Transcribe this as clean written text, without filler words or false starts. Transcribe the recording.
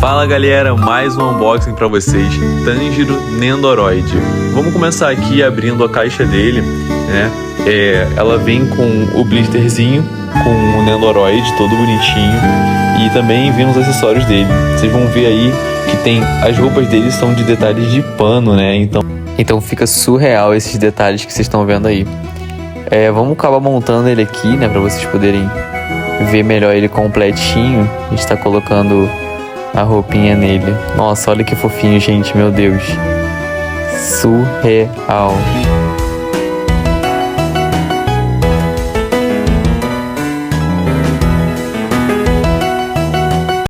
Fala galera, mais um unboxing pra vocês, Tanjiro Nendoroid. Vamos começar aqui abrindo a caixa dele, né? Ela vem com o blisterzinho, com o Nendoroid todo bonitinho, e também vem os acessórios dele. Vocês vão ver aí que tem as roupas dele são de detalhes de pano, né? Então fica surreal esses detalhes que vocês estão vendo aí. Vamos acabar montando ele aqui, né? Pra vocês poderem ver melhor ele completinho. A gente tá colocando a roupinha nele. Nossa, olha que fofinho, gente, meu Deus. Surreal.